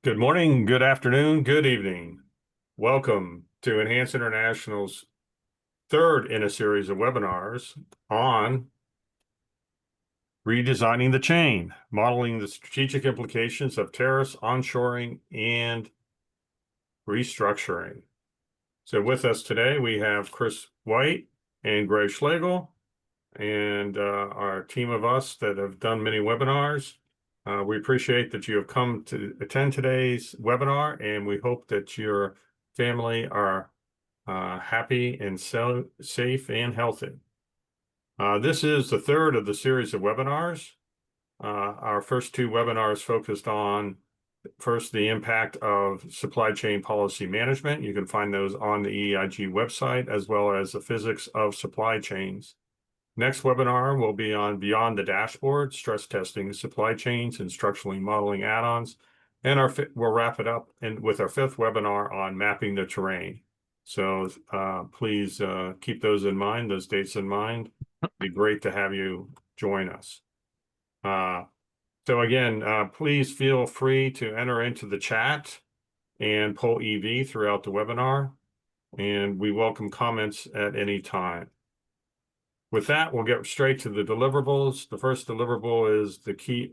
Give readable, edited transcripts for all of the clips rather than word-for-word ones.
Good morning, good afternoon, good evening. Welcome to Enhance International's third in a series of webinars on redesigning the chain, modeling the strategic implications of tariffs, onshoring, and restructuring. So with us today, we have Chris White and Greg Schlegel, and our team of us that have done many webinars. We appreciate that you have come to attend today's webinar, and we hope that your family are happy and safe and healthy. This is the third of the series of webinars. Our first two webinars focused on first the impact of supply chain policy management. You can find those on the EIG website, as well as the physics of supply chains. Next webinar will be on Beyond the Dashboard, stress testing supply chains and structurally modeling add-ons. And we'll wrap it up with our fifth webinar on mapping the terrain. So please keep those in mind, those dates in mind. It'd be great to have you join us. So again, please feel free to enter into the chat and poll EV throughout the webinar, and we welcome comments at any time. With that, we'll get straight to the deliverables. The first deliverable is key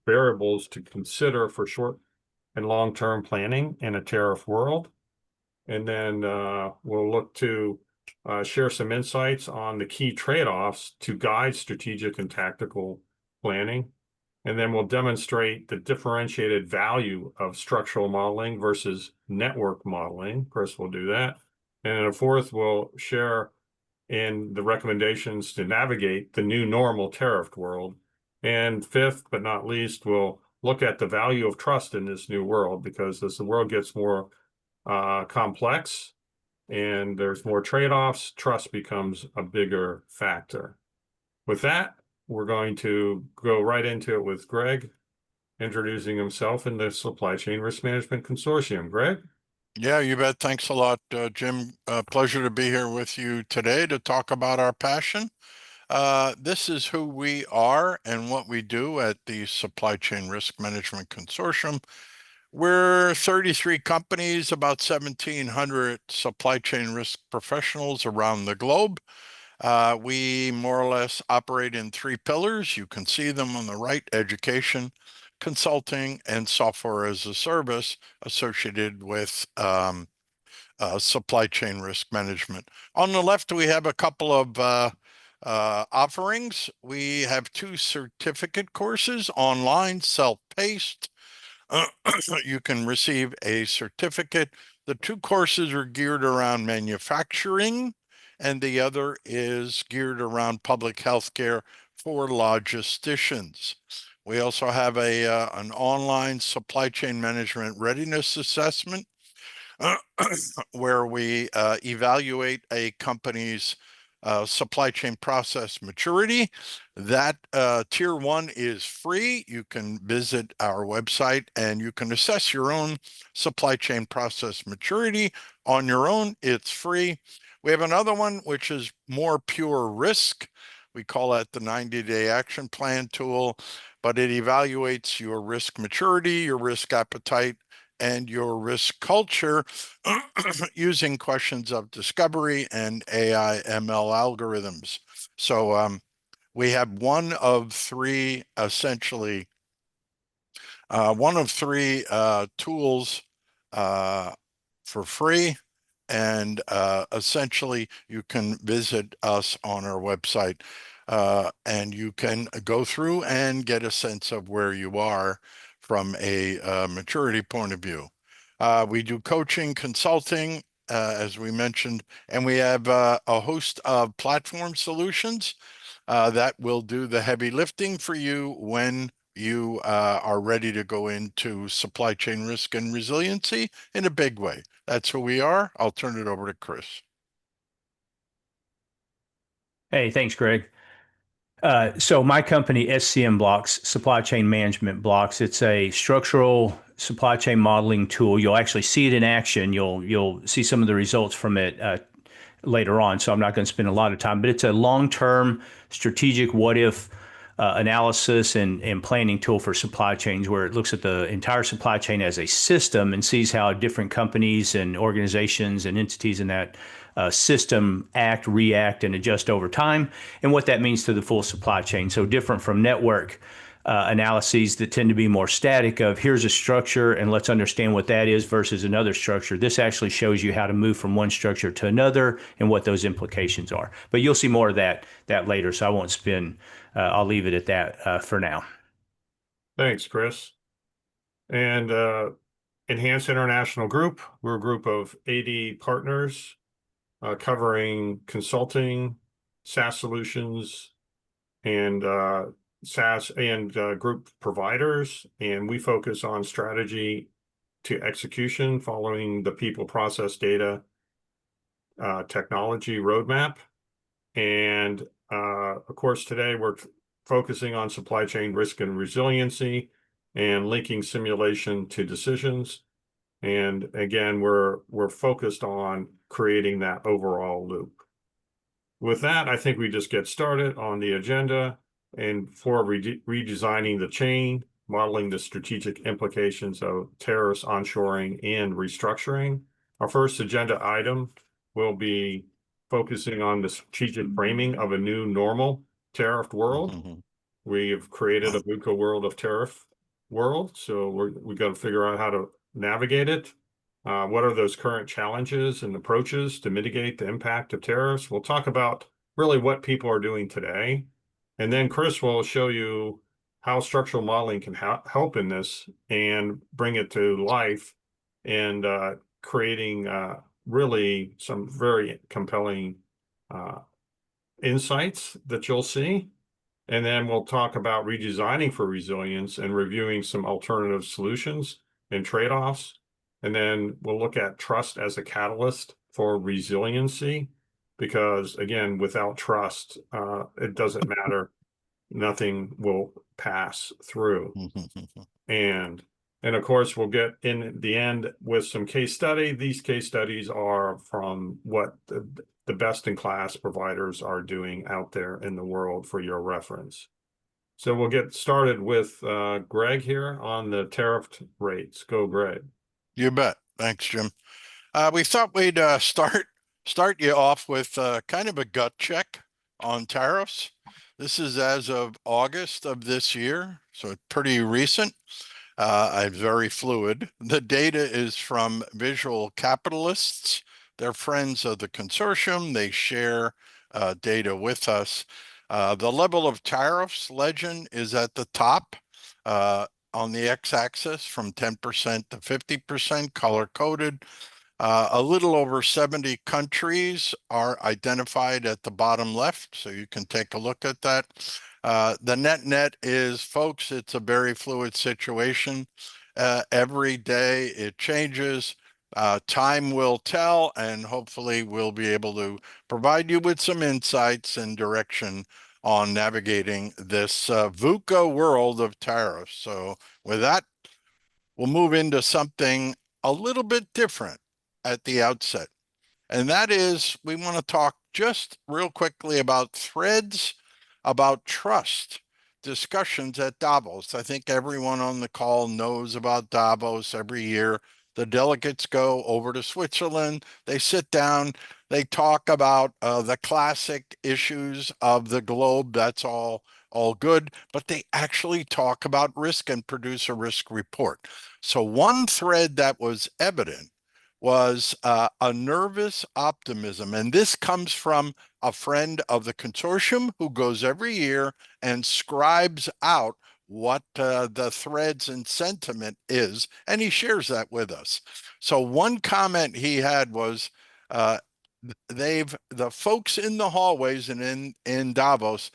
variables to consider for short and long-term planning in a tariff world. And then we'll look to share some insights on the key trade-offs to guide strategic and tactical planning. And then we'll demonstrate the differentiated value of structural modeling versus network modeling. Chris will do that. And then fourth, we'll share in the recommendations to navigate the new normal tariffed world. And fifth, but not least, we'll look at the value of trust in this new world, because as the world gets more complex and there's more trade-offs, trust becomes a bigger factor. With that, we're going to go right into it with Greg introducing himself in the Supply Chain Risk Management Consortium. Greg? Yeah, you bet. Thanks a lot, Jim. Pleasure to be here with you today to talk about our passion. This is who we are and what we do at the Supply Chain Risk Management Consortium. We're 33 companies, about 1,700 supply chain risk professionals around the globe. We more or less operate in three pillars. You can see them on the right: education, consulting, and software as a service associated with supply chain risk management. On the left, we have a couple of offerings. We have two certificate courses online, self-paced. You can receive a certificate. The two courses are geared around manufacturing, and the other is geared around public health care for logisticians. We also have an online supply chain management readiness assessment where we evaluate a company's supply chain process maturity. That tier 1 is free. You can visit our website and you can assess your own supply chain process maturity on your own. It's free. We have another one which is more pure risk. We call that the 90-day action plan tool, but it evaluates your risk maturity, your risk appetite, and your risk culture using questions of discovery and AI ML algorithms. So we have one of three tools for free, and essentially you can visit us on our website and you can go through and get a sense of where you are from a maturity point of view. We do coaching, consulting, as we mentioned, and we have a host of platform solutions that will do the heavy lifting for you when you are ready to go into supply chain risk and resiliency in a big way. That's who we are. I'll turn it over to Chris. Hey, thanks, Greg. So my company, SCmBLOX, Supply Chain Management Blocks, it's a structural supply chain modeling tool. You'll actually see it in action. You'll see some of the results from it later on, so I'm not going to spend a lot of time, but it's a long-term strategic what-if analysis and planning tool for supply chains, where it looks at the entire supply chain as a system and sees how different companies and organizations and entities in that system act, react, and adjust over time, and what that means to the full supply chain. So different from network analyses that tend to be more static of here's a structure and let's understand what that is versus another structure. This actually shows you how to move from one structure to another and what those implications are. But you'll see more of that later, so I won't spend, I'll leave it at that for now. Thanks, Chris. And Enhance International Group, we're a group of 80 partners covering consulting, SaaS solutions, and SaaS and group providers. And we focus on strategy to execution following the people, process, data, technology roadmap. And of course, today we're focusing on supply chain risk and resiliency and linking simulation to decisions. And again, we're focused on creating that overall loop. With that, I think we just get started on the agenda and for redesigning the chain, modeling the strategic implications of tariffs, onshoring, and restructuring. Our first agenda item will be focusing on the strategic framing of a new normal tariffed world. We have created a VUCA world of tariff world, so we got to figure out how to navigate it. What are those current challenges and approaches to mitigate the impact of tariffs? We'll talk about really what people are doing today. And then Chris will show you how structural modeling can help in this and bring it to life and creating really some very compelling insights that you'll see. And then we'll talk about redesigning for resilience and reviewing some alternative solutions and trade-offs. And then we'll look at trust as a catalyst for resiliency, because again, without trust, it doesn't matter. Nothing will pass through. And of course, we'll get in the end with some case study. These case studies are from what the best-in-class providers are doing out there in the world for your reference. So we'll get started with Greg here on the tariff rates. Go, Greg. You bet. Thanks, Jim. We thought we'd start you off with kind of a gut check on tariffs. This is as of August of this year, so it's pretty recent. Very fluid. The data is from Visual Capitalists. They're friends of the consortium. They share data with us. The level of tariffs legend is at the top on the x-axis from 10% to 50%, color-coded. A little over 70 countries are identified at the bottom left, so you can take a look at that. The net is, folks, it's a very fluid situation. Every day it changes. Time will tell, and hopefully we'll be able to provide you with some insights and direction on navigating this VUCA world of tariffs. So with that, we'll move into something a little bit different at the outset. And that is, we want to talk just real quickly about threads, about trust discussions at Davos. I think everyone on the call knows about Davos. Every year, the delegates go over to Switzerland. They sit down. They talk about the classic issues of the globe. That's all good. But they actually talk about risk and produce a risk report. So one thread that was evident was a nervous optimism. And this comes from a friend of the consortium who goes every year and scribes out what the threads and sentiment is, and he shares that with us. So one comment he had was, the folks in the hallways and in Davos,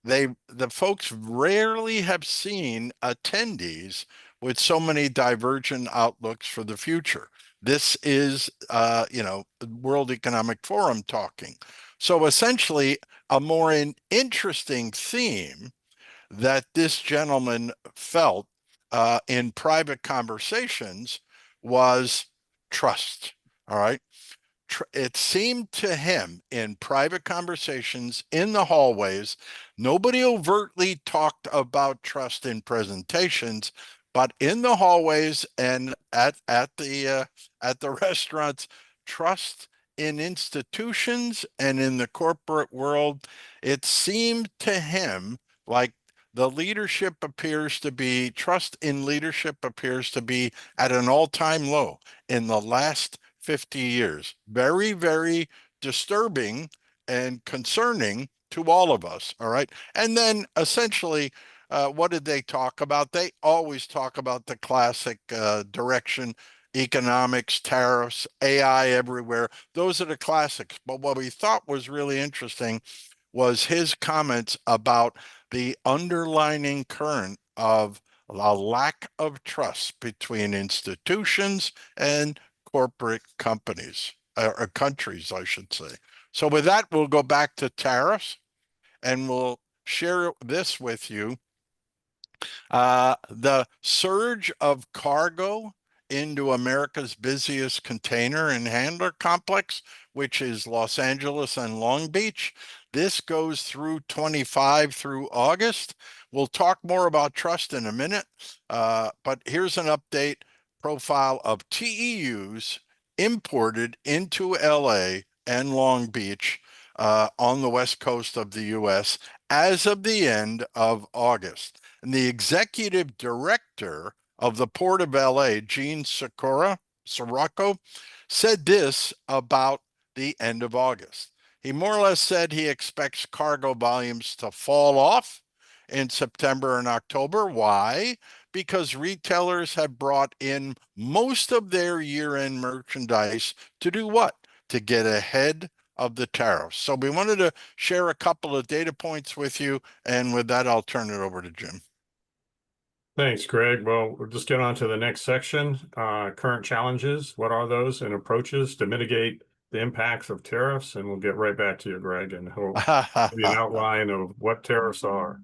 the folks rarely have seen attendees with so many divergent outlooks for the future. This is, World Economic Forum talking. So essentially, a more interesting theme that this gentleman felt in private conversations was trust. All right. it seemed to him in private conversations in the hallways, nobody overtly talked about trust in presentations, but in the hallways and at the restaurants, trust in institutions and in the corporate world, it seemed to him like trust in leadership appears to be at an all-time low in the last 50 years. Very, very disturbing and concerning to all of us. All right. And then essentially, what did they talk about? They always talk about the classic direction: economics, tariffs, AI everywhere. Those are the classics. But what we thought was really interesting was his comments about the underlining current of a lack of trust between institutions and corporate companies, or countries, I should say. So with that, we'll go back to tariffs and we'll share this with you. The surge of cargo into America's busiest container and handler complex, which is Los Angeles and Long Beach. This goes through 25 through August. We'll talk more about trust in a minute, but here's an update profile of TEUs imported into LA and Long Beach on the west coast of the US as of the end of August. And the executive director of the Port of LA, Gene Sirocco, said this about the end of August. He more or less said he expects cargo volumes to fall off in September and October. Why? Because retailers have brought in most of their year-end merchandise to do what? To get ahead of the tariffs. So we wanted to share a couple of data points with you. And with that, I'll turn it over to Jim. Thanks, Greg. Well, we'll just get on to the next section. Current challenges, what are those, and approaches to mitigate the impacts of tariffs? And we'll get right back to you, Greg, and he'll give you an outline of what tariffs are.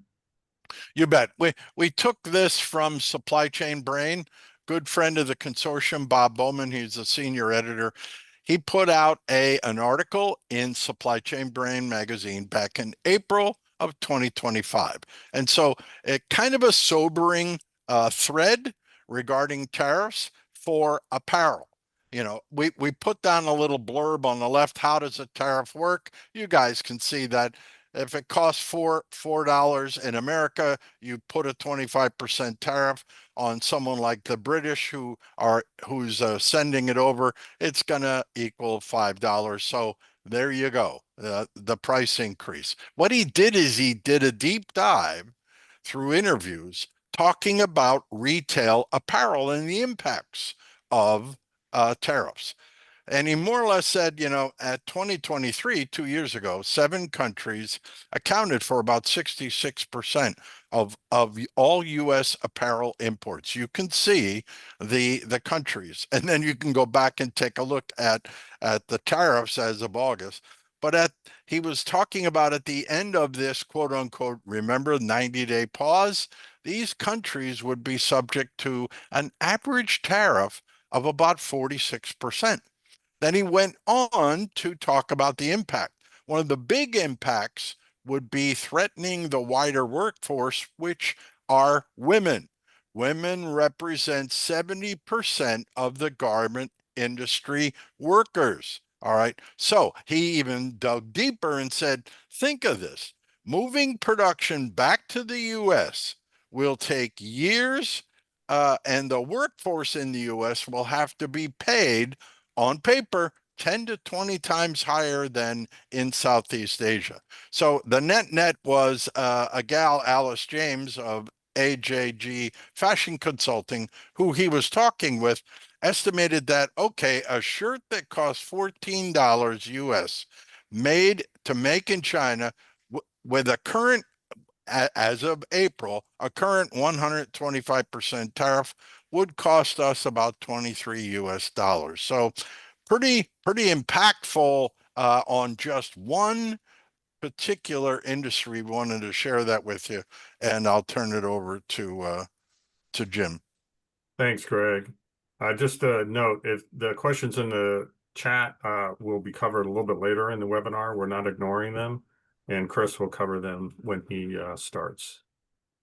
You bet. We took this from Supply Chain Brain, good friend of the consortium, Bob Bowman. He's a senior editor. He put out an article in Supply Chain Brain magazine back in April of 2025. And so it kind of a sobering thread regarding tariffs for apparel. You know, we put down a little blurb on the left. How does a tariff work? You guys can see that if it costs $4 in America, you put a 25% tariff on someone like the British who's sending it over. It's gonna equal $5. So there you go, the price increase. What he did is he did a deep dive through interviews talking about retail apparel and the impacts of tariffs. And he more or less said, you know, at 2023, 2 years ago, 7 countries accounted for about 66% of all US apparel imports. You can see the countries, and then you can go back and take a look at the tariffs as of August. But he was talking about at the end of this quote unquote, remember 90-day pause, these countries would be subject to an average tariff of about 46%. Then he went on to talk about the impact. One of the big impacts would be threatening the wider workforce, which are women. Women represent 70% of the garment industry workers. All right. So he even dug deeper and said, think of this. Moving production back to the US will take years, and the workforce in the US will have to be paid on paper 10 to 20 times higher than in Southeast Asia. So the net was a gal, Alice James of AJG Fashion Consulting, who he was talking with, estimated that, okay, a shirt that costs $14 US made to make in China with a current, as of April, a current 125% tariff would cost us about 23 US dollars. So pretty impactful on just one particular industry. We wanted to share that with you, and I'll turn it over to Jim. Thanks, Greg. Just a note, if the questions in the chat will be covered a little bit later in the webinar. We're not ignoring them, and Chris will cover them when he starts.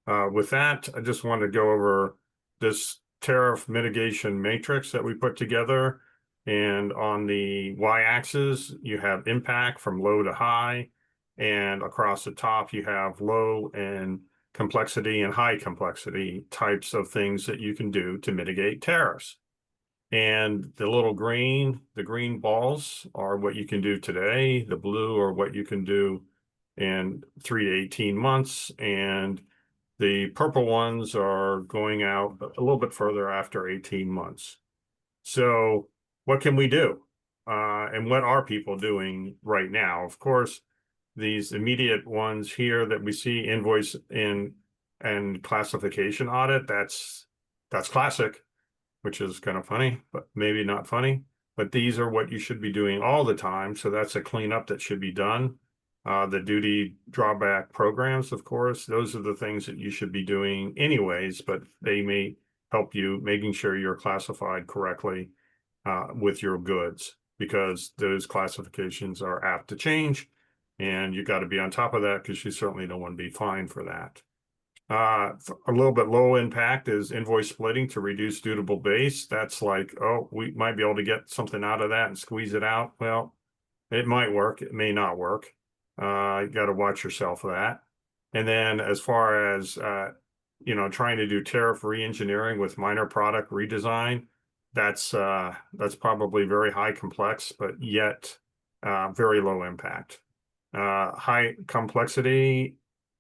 With that, I just want to go over this tariff mitigation matrix that we put together. And on the y-axis, you have impact from low to high. And across the top, you have low and complexity and high complexity types of things that you can do to mitigate tariffs. And the green balls are what you can do today. The blue are what you can do in 3 to 18 months. And the purple ones are going out a little bit further after 18 months. So what can we do? And what are people doing right now? Of course, these immediate ones here that we see, invoice and classification audit, that's classic, which is kind of funny, but maybe not funny. But these are what you should be doing all the time. So that's a cleanup that should be done. The duty drawback programs, of course, those are the things that you should be doing anyways, but they may help you making sure you're classified correctly with your goods, because those classifications are apt to change, and you got to be on top of that because you certainly don't want to be fined for that. A little bit low impact is invoice splitting to reduce dutiable base. That's like, oh, we might be able to get something out of that and squeeze it out. Well, it might work, it may not work. You got to watch yourself for that. And then as far as trying to do tariff re-engineering with minor product redesign, that's probably very high complex, but yet very low impact. High complexity,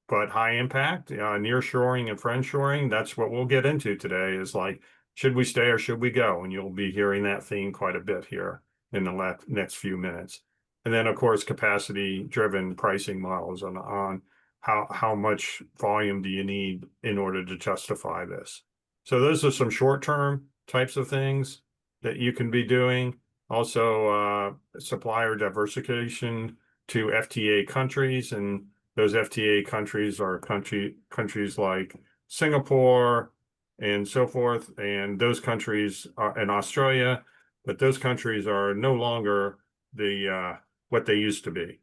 but high impact. Nearshoring and friendshoring, that's what we'll get into today, is like, should we stay or should we go? And you'll be hearing that theme quite a bit here in the next few minutes. And then, of course, capacity-driven pricing models on how much volume do you need in order to justify this. So those are some short-term types of things that you can be doing. Also, supplier diversification to FTA countries, and those FTA countries are countries like Singapore and so forth, and those countries are in Australia, but those countries are no longer the what they used to be.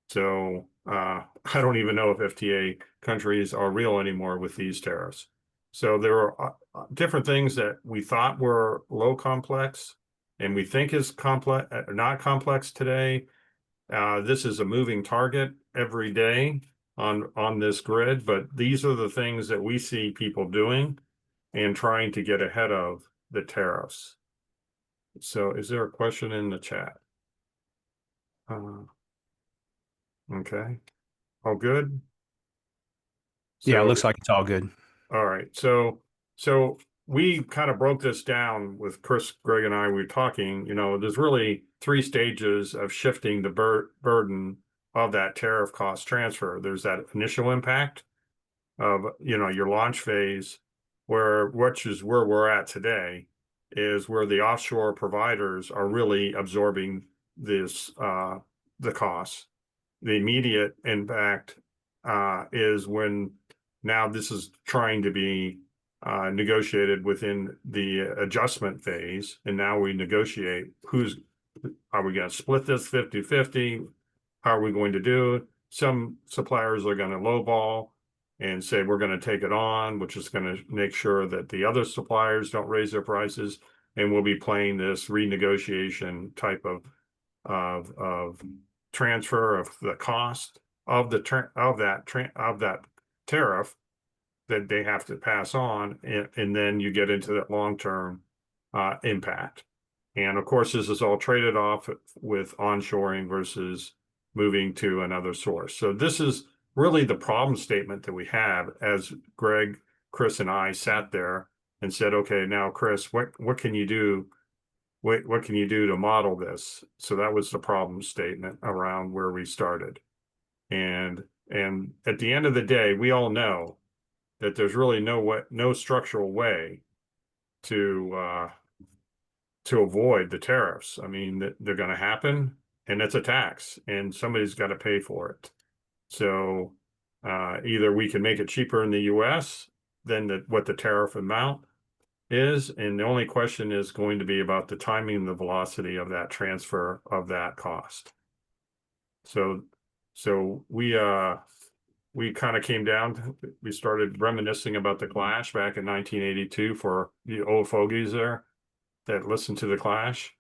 So I don't even know if FTA countries are real anymore with these tariffs. So there are different things that we thought were low complex and we think is complex, not complex today. This is a moving target every day on this grid, but these are the things that we see people doing and trying to get ahead of the tariffs. So is there a question in the chat? Okay. All good? Yeah, it So, looks like it's all good. all right. So we kind of broke this down with Chris, Greg, and I. We were talking, there's really 3 stages of shifting the burden of that tariff cost transfer. There's that initial impact of, your launch phase, which is where we're at today, is where the offshore providers are really absorbing this, the costs. The immediate impact is when now this is trying to be negotiated within the adjustment phase. And now we negotiate are we going to split this 50-50? How are we going to do it? Some suppliers are going to lowball and say, we're going to take it on, which is going to make sure that the other suppliers don't raise their prices. And we'll be playing this renegotiation type of transfer of the cost of that tariff that they have to pass on, and then you get into that long-term impact. And of course, this is all traded off with onshoring versus moving to another source. So this is really the problem statement that we have as Greg, Chris, and I sat there and said, okay, now Chris, what can you do? What can you do to model this? So that was the problem statement around where we started. And at the end of the day, we all know that there's really no structural way to avoid the tariffs. I mean, they're going to happen, and it's a tax, and somebody's got to pay for it. So either we can make it cheaper in the U.S. than what the tariff amount is, and the only question is going to be about the timing and the velocity of that transfer of that cost. So we kind of came down, we started reminiscing about the Clash back in 1982 for the old fogies there that listened to the Clash.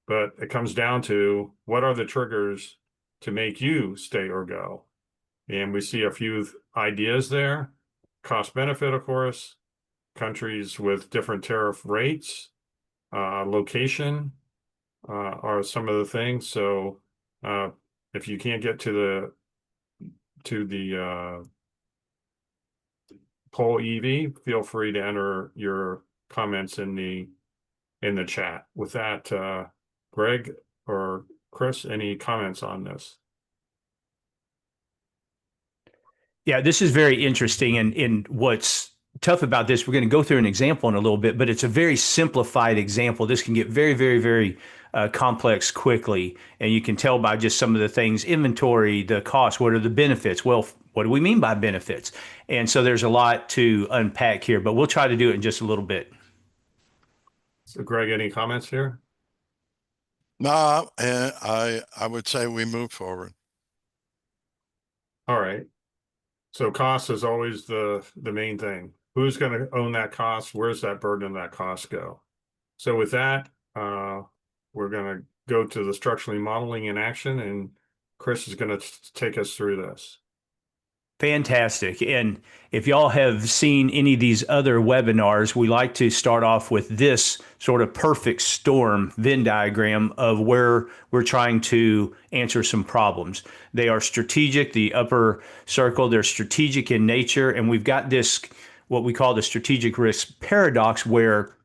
But it comes down to what are the triggers to make you stay or go? And we see a few ideas there. Cost benefit, of course, countries with different tariff rates, location are some of the things. So if you can't get to the poll EV, feel free to enter your comments in the chat. With that, Greg or Chris, any comments on this? Yeah, this is very interesting. And what's tough about this, we're going to go through an example in a little bit, but it's a very simplified example. This can get very, very, very complex quickly. And you can tell by just some of the things, inventory, the cost, what are the benefits? Well, what do we mean by benefits? And so there's a lot to unpack here, but we'll try to do it in just a little bit. So Greg, any comments here? No, I would say we move forward. All right. So cost is always the main thing. Who's going to own that cost? Where's that burden of that cost go? So with that, we're going to go to the structurally modeling in action, and Chris is going to take us through this. Fantastic. And if y'all have seen any of these other webinars, we like to start off with this sort of perfect storm Venn diagram of where we're trying to answer some problems. They are strategic, the upper circle, they're strategic in nature. And we've got this, what we call the strategic risk paradox, where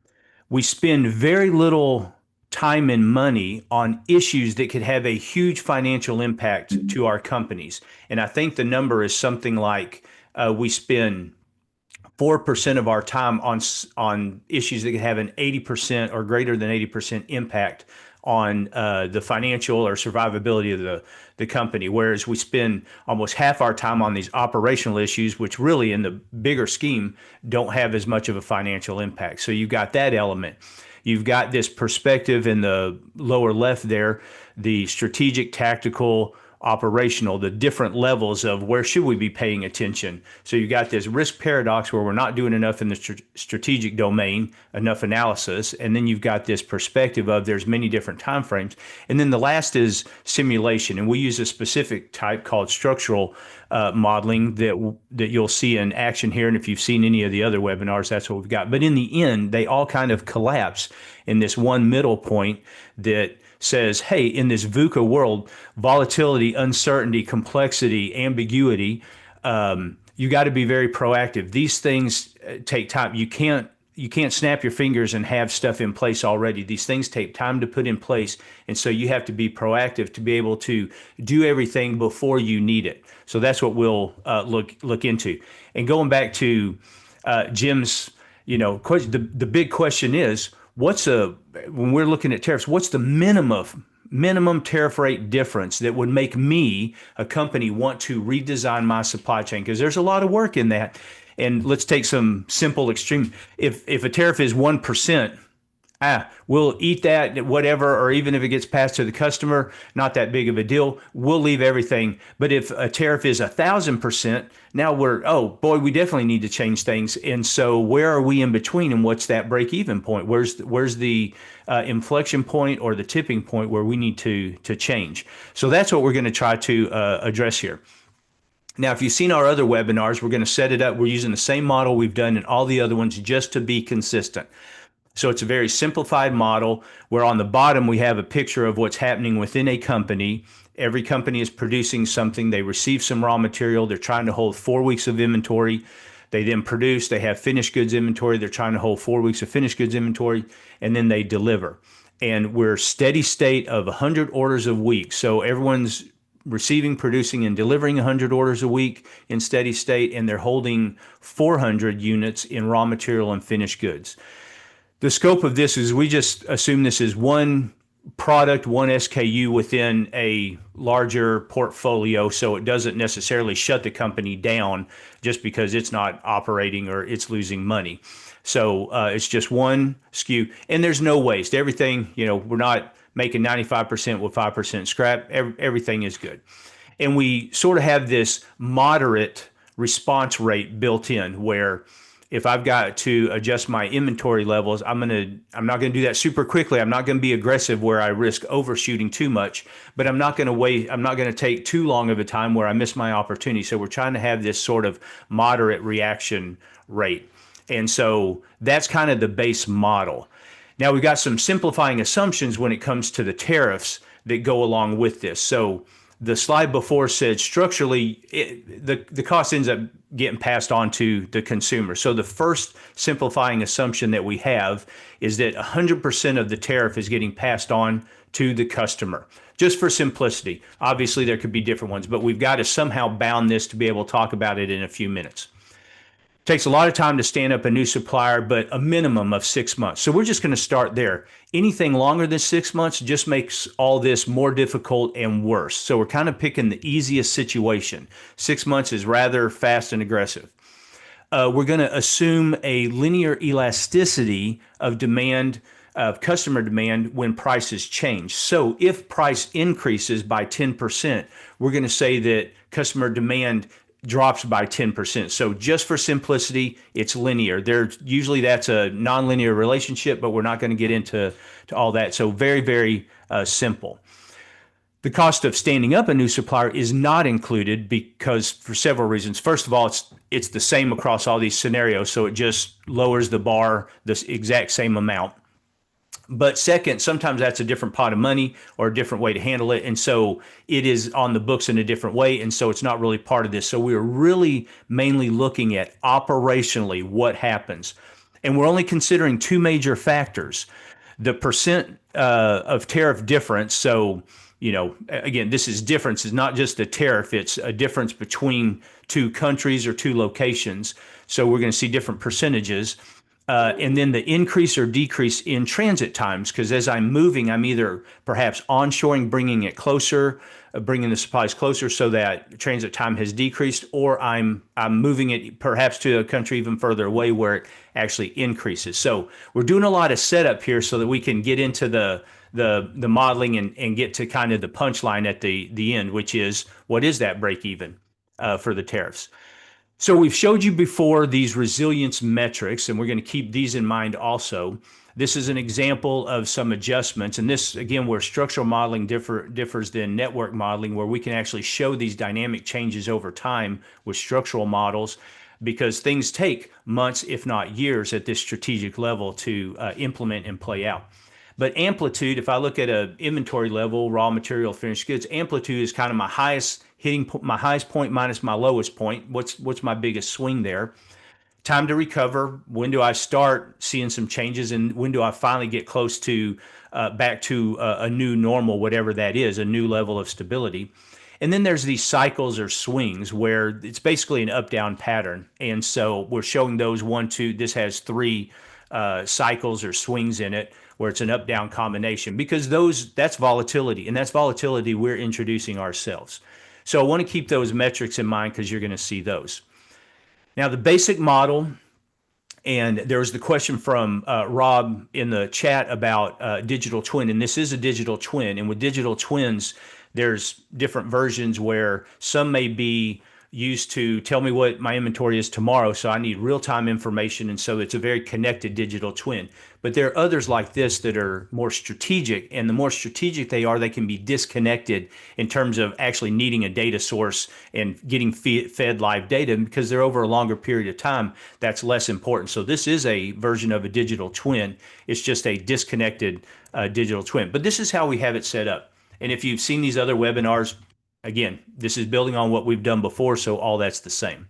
we spend very little time and money on issues that could have a huge financial impact to our companies. And I think the number is something like we spend 4% of our time on issues that could have an 80% or greater than 80% impact on the financial or survivability of the company, whereas we spend almost half our time on these operational issues, which really in the bigger scheme don't have as much of a financial impact. So you've got that element. You've got this perspective in the lower left there, the strategic, tactical, operational, the different levels of where should we be paying attention. So you got this risk paradox where we're not doing enough in the strategic domain, enough analysis, and then you've got this perspective of there's many different timeframes. And then the last is simulation, and we use a specific type called structural modeling that you'll see in action here. And if you've seen any of the other webinars, that's what we've got. But in the end, they all kind of collapse in this one middle point that says, hey, in this VUCA world, volatility, uncertainty, complexity, ambiguity, you got to be very proactive. These things take time. You can't snap your fingers and have stuff in place already. These things take time to put in place. And so you have to be proactive to be able to do everything before you need it. So that's what we'll look into. And going back to Jim's, question, the big question is, when we're looking at tariffs, what's the minimum tariff rate difference that would make me, a company, want to redesign my supply chain? Because there's a lot of work in that. And let's take some simple extreme. If a tariff is 1%, we'll eat that, whatever, or even if it gets passed to the customer, not that big of a deal. We'll leave everything. But if a tariff is 1,000%, now we definitely need to change things. And so where are we in between, and what's that break-even point? Where's the inflection point or the tipping point where we need to change? So that's what we're going to try to address here. Now, if you've seen our other webinars, we're going to set it up. We're using the same model we've done in all the other ones just to be consistent. So it's a very simplified model where on the bottom we have a picture of what's happening within a company. Every company is producing something. They receive some raw material. They're trying to hold 4 weeks of inventory. They then produce. They have finished goods inventory. They're trying to hold 4 weeks of finished goods inventory, and then they deliver. And we're steady state of 100 orders a week. So everyone's receiving, producing, and delivering 100 orders a week in steady state, and they're holding 400 units in raw material and finished goods. The scope of this is we just assume this is one product, one SKU within a larger portfolio, so it doesn't necessarily shut the company down just because it's not operating or it's losing money. So it's just one SKU, and there's no waste. Everything, we're not making 95% with 5% scrap. Everything is good. And we sort of have this moderate response rate built in where if I've got to adjust my inventory levels, I'm not going to do that super quickly. I'm not going to be aggressive where I risk overshooting too much, but I'm not going to wait. I'm not going to take too long of a time where I miss my opportunity. So we're trying to have this sort of moderate reaction rate. And so that's kind of the base model. Now we've got some simplifying assumptions when it comes to the tariffs that go along with this. So the slide before said structurally, the cost ends up getting passed on to the consumer. So the first simplifying assumption that we have is that 100% of the tariff is getting passed on to the customer. Just for simplicity. Obviously, there could be different ones, but we've got to somehow bound this to be able to talk about it in a few minutes. Takes a lot of time to stand up a new supplier, but a minimum of 6 months. So we're just going to start there. Anything longer than 6 months just makes all this more difficult and worse. So we're kind of picking the easiest situation. 6 months is rather fast and aggressive. We're going to assume a linear elasticity of demand, of customer demand when prices change. So if price increases by 10%, we're going to say that customer demand drops by 10%. So just for simplicity, it's linear. Usually that's a nonlinear relationship, but we're not going to get into all that. So very, very simple. The cost of standing up a new supplier is not included because for several reasons. First of all, it's the same across all these scenarios, so it just lowers the bar the exact same amount. But second, sometimes that's a different pot of money or a different way to handle it. And so it is on the books in a different way. And so it's not really part of this. So we're really mainly looking at operationally what happens. And we're only considering two major factors. The percent of tariff difference. So, again, this is difference. It's not just a tariff. It's a difference between two countries or two locations. So we're going to see different percentages. And then the increase or decrease in transit times, because as I'm moving, I'm either perhaps onshoring, bringing it closer, bringing the supplies closer so that transit time has decreased, or I'm moving it perhaps to a country even further away where it actually increases. So we're doing a lot of setup here so that we can get into the modeling and get to kind of the punchline at the end, which is what is that break even for the tariffs? So we've showed you before these resilience metrics, and we're going to keep these in mind also. This is an example of some adjustments. And this, again, where structural modeling differs than network modeling, where we can actually show these dynamic changes over time with structural models, because things take months, if not years, at this strategic level to implement and play out. But amplitude, if I look at an inventory level, raw material, finished goods, amplitude is kind of my highest point minus my lowest point. What's my biggest swing there? Time to recover. When do I start seeing some changes, and when do I finally get close to back to a new normal, whatever that is, a new level of stability? And then there's these cycles or swings where it's basically an up-down pattern. And so we're showing those 1, 2. This has 3 cycles or swings in it, where it's an up-down combination, because that's volatility, and that's volatility we're introducing ourselves. So I want to keep those metrics in mind because you're going to see those. Now, the basic model, and there was the question from Rob in the chat about digital twin, and this is a digital twin. And with digital twins, there's different versions where some may be used to tell me what my inventory is tomorrow, so I need real-time information, and so it's a very connected digital twin. But there are others like this that are more strategic, and the more strategic they are, they can be disconnected in terms of actually needing a data source and getting fed live data, because they're over a longer period of time. That's less important. So this is a version of a digital twin. It's just a disconnected digital twin. But this is how we have it set up. And if you've seen these other webinars, again, this is building on what we've done before, so all that's the same.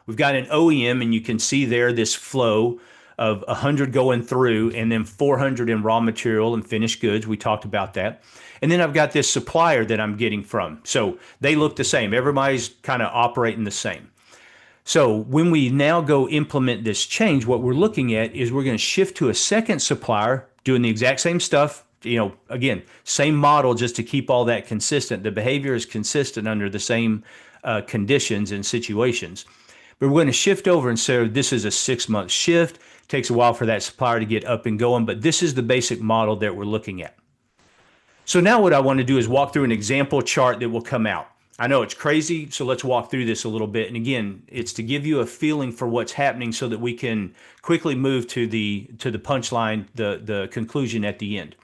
We've got an OEM, and you can see there this flow of 100 going through, and then 400 in raw material and finished goods. We talked about that. And then I've got this supplier that I'm getting from. So they look the same. Everybody's kind of operating the same. So when we now go implement this change, what we're looking at is we're going to shift to a second supplier doing the exact same stuff, again, same model just to keep all that consistent. The behavior is consistent under the same conditions and situations. But we're going to shift over, and so this is a 6-month shift. Takes a while for that supplier to get up and going, but this is the basic model that we're looking at. So now what I want to do is walk through an example chart that will come out. I know it's crazy, so let's walk through this a little bit. And again, it's to give you a feeling for what's happening so that we can quickly move to the punchline, the conclusion at the end.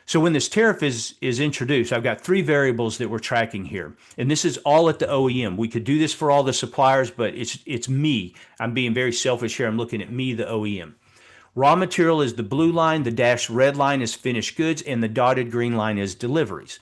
So when this tariff is introduced, I've got 3 variables that we're tracking here. And this is all at the OEM. We could do this for all the suppliers, but it's me. I'm being very selfish here. I'm looking at me, the OEM. Raw material is the blue line, the dashed red line is finished goods, and the dotted green line is deliveries.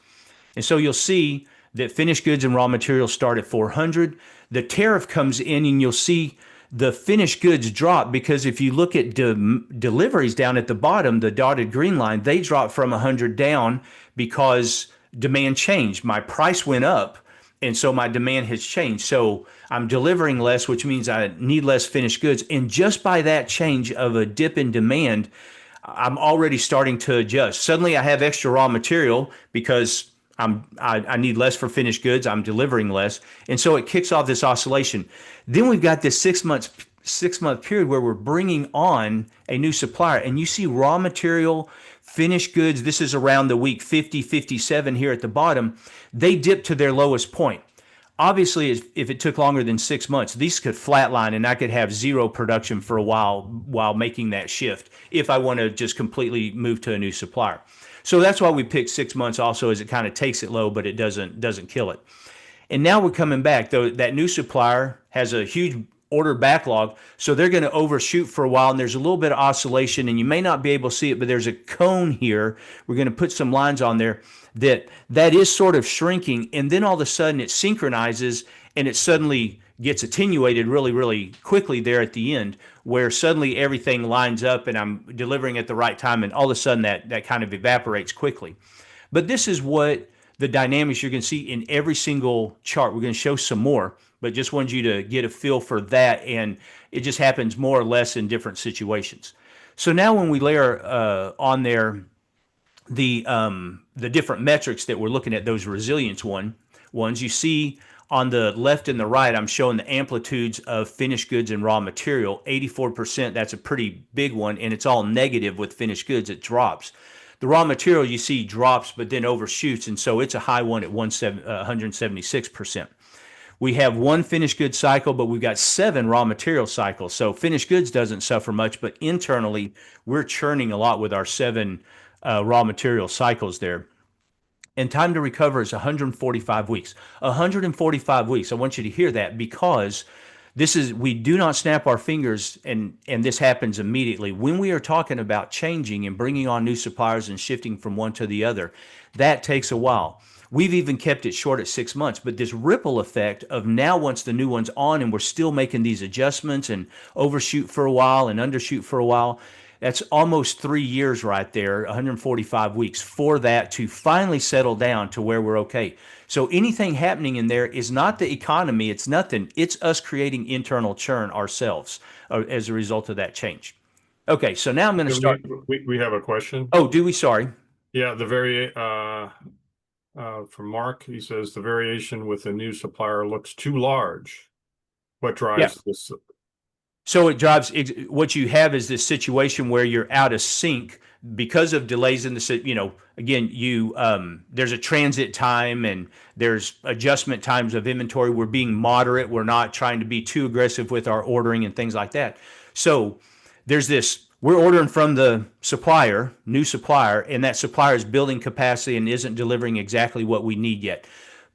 And so you'll see that finished goods and raw materials start at 400. The tariff comes in and you'll see the finished goods drop, because if you look at deliveries down at the bottom, the dotted green line, they dropped from 100 down because demand changed. My price went up, and so my demand has changed. So I'm delivering less, which means I need less finished goods. And just by that change of a dip in demand, I'm already starting to adjust. Suddenly I have extra raw material because I need less for finished goods. I'm delivering less. And so it kicks off this oscillation. Then we've got this 6-month period where we're bringing on a new supplier, and you see raw material, finished goods. This is around the week 50, 57 here at the bottom. They dip to their lowest point. Obviously, if it took longer than 6 months, these could flatline and I could have zero production for a while making that shift if I want to just completely move to a new supplier. So that's why we picked 6 months also, as it kind of takes it low, but it doesn't kill it. And now we're coming back, though that new supplier has a huge order backlog, so they're going to overshoot for a while, and there's a little bit of oscillation, and you may not be able to see it, but there's a cone here. We're going to put some lines on there that is sort of shrinking, and then all of a sudden it synchronizes and it suddenly gets attenuated really, really quickly there at the end, where suddenly everything lines up and I'm delivering at the right time, and all of a sudden that kind of evaporates quickly. But this is what the dynamics you're going to see in every single chart. We're going to show some more, but just wanted you to get a feel for that, and it just happens more or less in different situations. So now when we layer on there the different metrics that we're looking at, those resilience ones, you see on the left and the right, I'm showing the amplitudes of finished goods and raw material. 84%, that's a pretty big one, and it's all negative with finished goods. It drops. The raw material you see drops, but then overshoots, and so it's a high one at 176%. We have 1 finished goods cycle, but we've got 7 raw material cycles. So finished goods doesn't suffer much, but internally we're churning a lot with our 7 raw material cycles there. And time to recover is 145 weeks. 145 weeks. I want you to hear that, because we do not snap our fingers and this happens immediately. When we are talking about changing and bringing on new suppliers and shifting from one to the other, that takes a while. We've even kept it short at 6 months, but this ripple effect of now, once the new one's on and we're still making these adjustments and overshoot for a while and undershoot for a while, that's almost 3 years right there, 145 weeks for that to finally settle down to where we're okay. So anything happening in there is not the economy, it's nothing. It's us creating internal churn ourselves as a result of that change. Okay, so now I'm going to start. We have a question. Oh, do we? Sorry. Yeah, from Mark, he says the variation with a new supplier looks too large. What drives this? So it drives, what you have is this situation where you're out of sync because of delays in the, again, there's a transit time and there's adjustment times of inventory. We're being moderate. We're not trying to be too aggressive with our ordering and things like that. So there's this, we're ordering from the supplier, new supplier, and that supplier is building capacity and isn't delivering exactly what we need yet.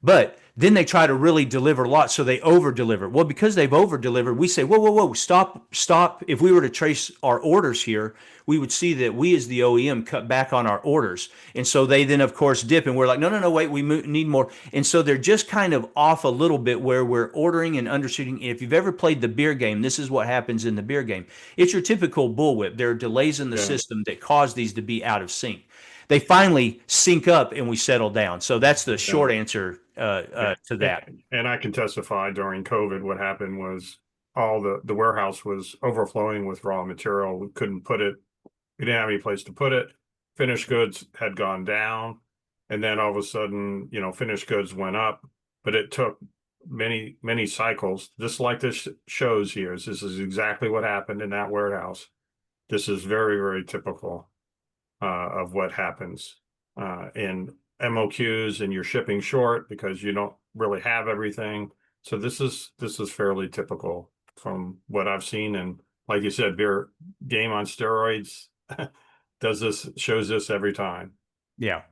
But then they try to really deliver lots, so they over-deliver. Well, because they've over-delivered, we say, whoa, stop. If we were to trace our orders here, we would see that we as the OEM cut back on our orders. And so they then, of course, dip, and we're like, no, wait, we need more. And so they're just kind of off a little bit where we're ordering and undershooting. If you've ever played the beer game, this is what happens in the beer game. It's your typical bullwhip. There are delays in the system that cause these to be out of sync. They finally sync up and we settle down. So that's the short answer to that. And I can testify during COVID, what happened was all the warehouse was overflowing with raw material. We couldn't put it. We didn't have any place to put it. finished goods had gone down, and then all of a sudden, finished goods went up, but it took many cycles, just like this shows here. This is exactly what happened in that warehouse. This is very typical of what happens in MOQs, and you're shipping short because you don't really have everything. So this is fairly typical from what I've seen. And like you said, beer game on steroids shows this every time. Yeah.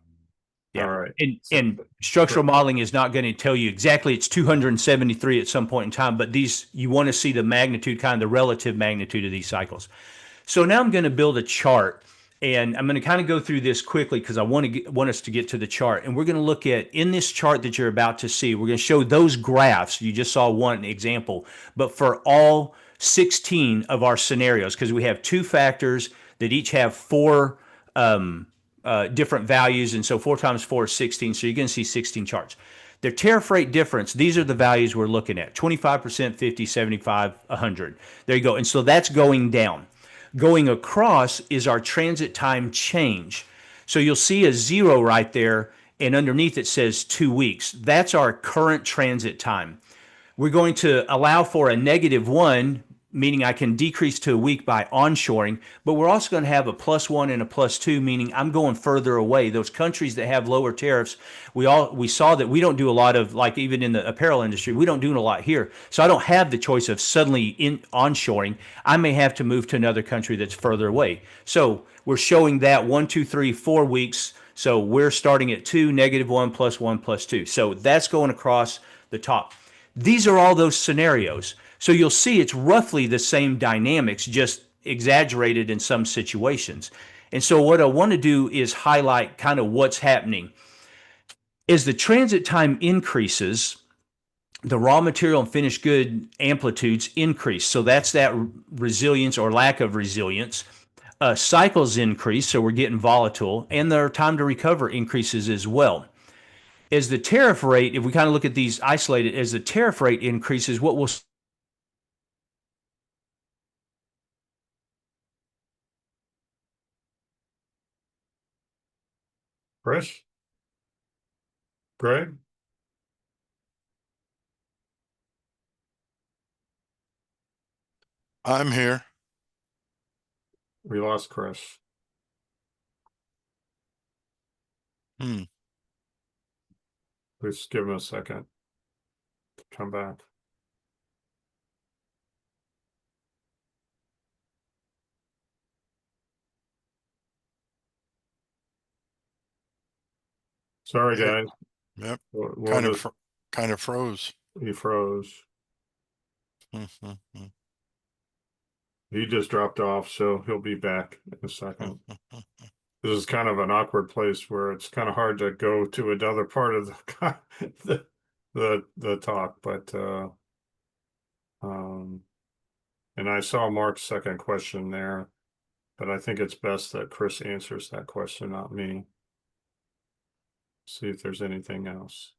Yeah. All right. And structural modeling is not going to tell you exactly it's 273 at some point in time, but you want to see the magnitude, kind of the relative magnitude of these cycles. So now I'm going to build a chart, and I'm going to kind of go through this quickly because I want us to get to the chart. And we're going to look at, in this chart that you're about to see, we're going to show those graphs. You just saw one example, but for all 16 of our scenarios, because we have two factors that each have four different values. And so 4 times 4 is 16. So you're going to see 16 charts. Their tariff rate difference, these are the values we're looking at: 25%, 50, 75, 100. There you go. And so that's going down. Going across is our transit time change. So you'll see a 0 right there, and underneath it says 2 weeks. That's our current transit time. We're going to allow for a -1, meaning I can decrease to a week by onshoring, but we're also going to have a +1 and a +2, meaning I'm going further away. Those countries that have lower tariffs, we saw that we don't do a lot of, like even in the apparel industry, we don't do a lot here. So I don't have the choice of suddenly onshoring. I may have to move to another country that's further away. So we're showing that 1, 2, 3, 4 weeks. So we're starting at 2, -1, +1, +2. So that's going across the top. These are all those scenarios. So you'll see it's roughly the same dynamics, just exaggerated in some situations. And so what I want to do is highlight kind of what's happening. As the transit time increases, the raw material and finished good amplitudes increase. So that's that resilience or lack of resilience. Cycles increase, so we're getting volatile, and their time to recover increases as well. As the tariff rate, if we kind of look at these isolated, as the tariff rate increases, what we'll Chris? Greg? I'm here. We lost Chris. Let's give him a second to come back. Sorry, Yeah. guys. Yep. We'll Kind of froze. He froze. He just dropped off, so he'll be back in a second. This is kind of an awkward place where it's kind of hard to go to another part of the talk, but and I saw Mark's second question there, but I think it's best that Chris answers that question, not me. See if there's anything else.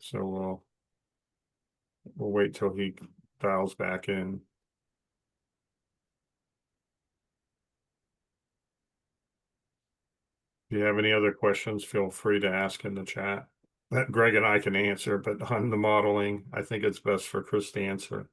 So we'll wait till he dials back in. If you have any other questions, feel free to ask in the chat. That Greg and I can answer, but on the modeling, I think it's best for Chris to answer.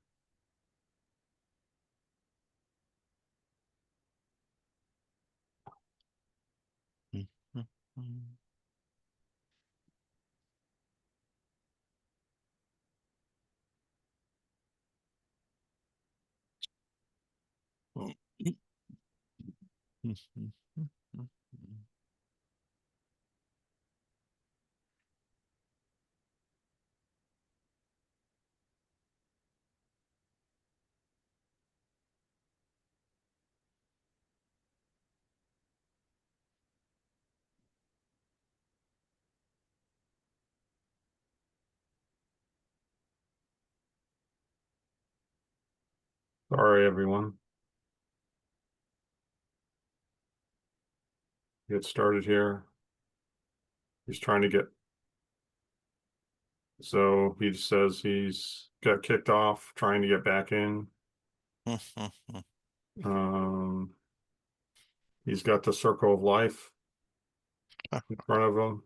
Sorry, everyone. Get started here. He's trying to get. So he says he's got kicked off, trying to get back in. He's got the circle of life in front of him.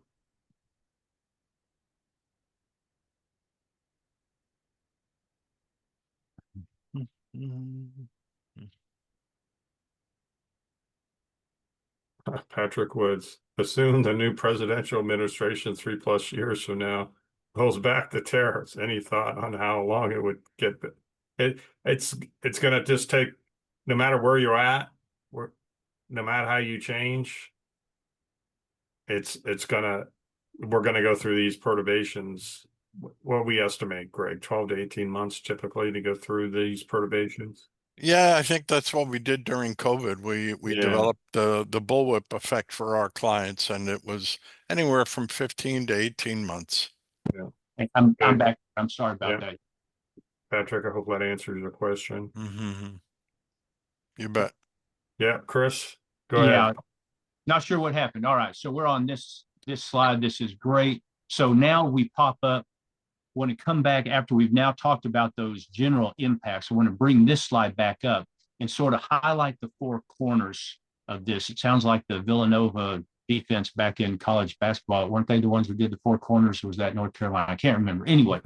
Patrick Woods. Assume the new presidential administration 3+ years from now rolls back the tariffs. Any thought on how long it would get? It's going to just take, no matter where you're at, no matter how you change, we're gonna go through these perturbations. What we estimate, Greg, 12 to 18 months typically to go through these perturbations. Yeah, I think that's what we did during COVID. We developed the bullwhip effect for our clients, and it was anywhere from 15 to 18 months. Yeah. I'm back. I'm sorry about that. Patrick, I hope that answers your question. You bet. Yeah, Chris, go ahead. Not sure what happened. All right, so we're on this slide. This is great. So now we pop up. Want to come back after we've now talked about those general impacts. I want to bring this slide back up and sort of highlight the four corners of this. It sounds like the Villanova defense back in college basketball. Weren't they the ones who did the four corners, or was that North Carolina? I can't remember. Anyway,